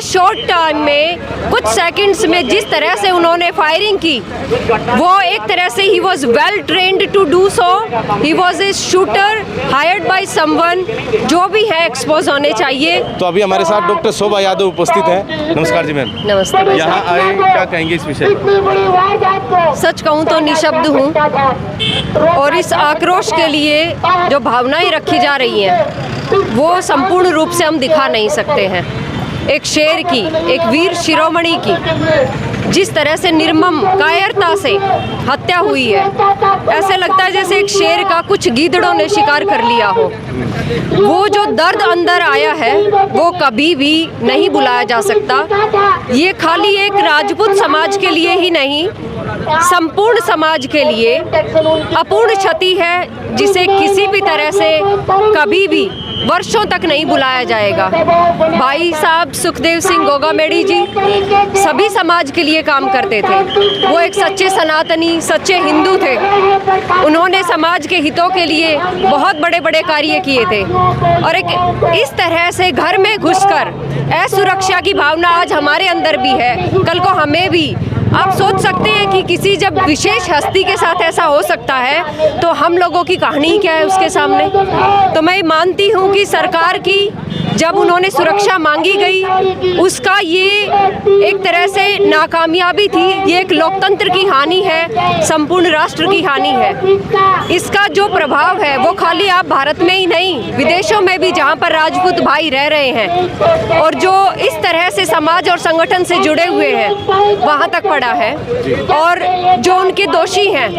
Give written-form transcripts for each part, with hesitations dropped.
Short time में कुछ seconds में जिस तरह से उन्होंने फायरिंग की, वो एक तरह से ही was well trained to do so. He was a shooter hired by someone. जो भी है एक्सपोज होने चाहिए। तो अभी हमारे साथ डॉक्टर शोभा यादव उपस्थित हैं। नमस्कार जी मैम। नमस्ते। यहाँ आए, क्या कहेंगे इस विषय पर? सच कहूँ तो निशब्द हूँ, और इस आक्रोश के लिए जो भावनाएं रखी जा रही हैं वो संपूर्ण रूप से हम दिखा नहीं सकते हैं। एक शेर की, एक वीर शिरोमणि की जिस तरह से निर्मम कायरता से हत्या हुई है, ऐसे लगता है जैसे एक शेर का कुछ गीदड़ों ने शिकार कर लिया हो। वो जो दर्द अंदर आया है वो कभी भी नहीं बुलाया जा सकता। ये खाली एक राजपूत समाज के लिए ही नहीं, संपूर्ण समाज के लिए अपूर्ण क्षति है, जिसे किसी भी तरह से कभी भी वर्षों तक नहीं बुलाया जाएगा। भाई साहब सुखदेव सिंह गोगामेडी जी सभी समाज के लिए काम करते थे। वो एक सच्चे सनातनी, सच्चे हिंदू थे। उन्होंने समाज के हितों के लिए बहुत बड़े बड़े कार्य किए थे, और एक इस तरह से घर में घुसकर असुरक्षा की भावना आज हमारे अंदर भी है, कल को हमें भी। आप सोच सकते हैं कि किसी जब विशेष हस्ती के साथ ऐसा हो सकता है तो हम लोगों की कहानी क्या है उसके सामने। तो मैं मानती हूँ कि सरकार की जब उन्होंने सुरक्षा मांगी गई, उसका ये एक तरह से नाकामयाबी थी। ये एक लोकतंत्र की हानि है, संपूर्ण राष्ट्र की हानि है। इसका जो प्रभाव है वो खाली आप भारत में ही नहीं, विदेशों में भी जहाँ पर राजपूत भाई रह रहे हैं और जो इस तरह से समाज और संगठन से जुड़े हुए हैं, वहाँ तक पड़ा है। और जो उनके दोषी हैं,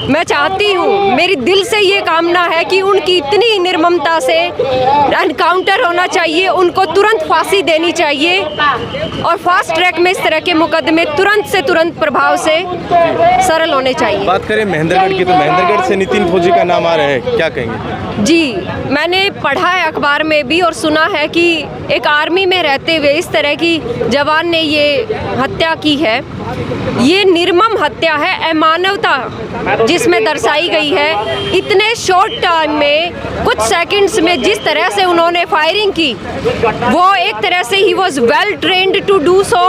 मैं चाहती हूँ, मेरी दिल से ये कामना है कि उनकी इतनी निर्ममता से एनकाउंटर होना चाहिए, उनको तुरंत फांसी देनी चाहिए, और फास्ट ट्रैक में इस तरह के मुकदमे तुरंत से तुरंत प्रभाव से सरल होने चाहिए। बात करें महेंद्रगढ़ की, तो महेंद्रगढ़ से नितिन फौजी का नाम आ रहा है, क्या कहेंगे? जी, मैंने पढ़ा है अखबार में भी और सुना है कि एक आर्मी में रहते हुए इस तरह की जवान ने ये हत्या की है। ये निर्मम हत्या है, अमानवता जिसमें दर्शाई गई है। इतने शॉर्ट टाइम में कुछ सेकंड्स में जिस तरह से उन्होंने फायरिंग की, वो एक तरह से ही was well trained to do so.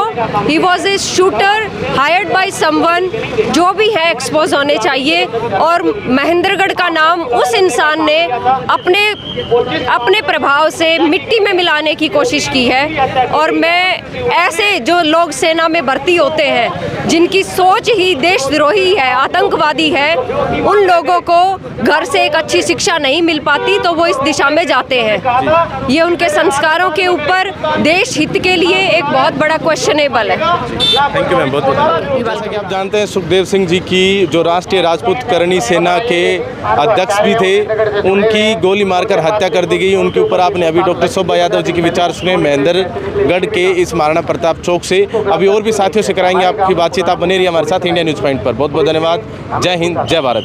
He was a shooter hired by someone. जो भी है एक्सपोज होने चाहिए, और महेंद्रगढ़ का नाम उस इंसान ने अपने प्रभाव से मिट्टी में मिलाने की कोशिश की है। और मैं ऐसे जो लोग सेना में भर्ती होते हैं जिनकी सोच ही देशद्रोही है, आतंकवादी है, उन लोगों को घर से एक अच्छी शिक्षा नहीं मिल पाती तो वो इस दिशा में जाते हैं। ये उनके संस्कारों के ऊपर देश हित के लिए एक बहुत बड़ा क्वेश्चनेबल है। थैंक यू मैम, बहुत बहुत। जैसा कि आप जानते हैं, सुखदेव सिंह जी की जो राष्ट्रीय राजपूत करणी सेना के अध्यक्ष भी थे, उनकी गोली मारकर हत्या कर दी गई। उनके ऊपर आपने अभी डॉक्टर शोभा यादव जी के विचार सुने महेंद्रगढ़ के इस महाराणा प्रताप चौक से। अभी और भी साथियों से कराएंगे आपकी बातचीत। आप बने रहिए हमारे साथ इंडिया न्यूज़ पॉइंट पर। बहुत बहुत धन्यवाद। जय हिंद, जय भारत।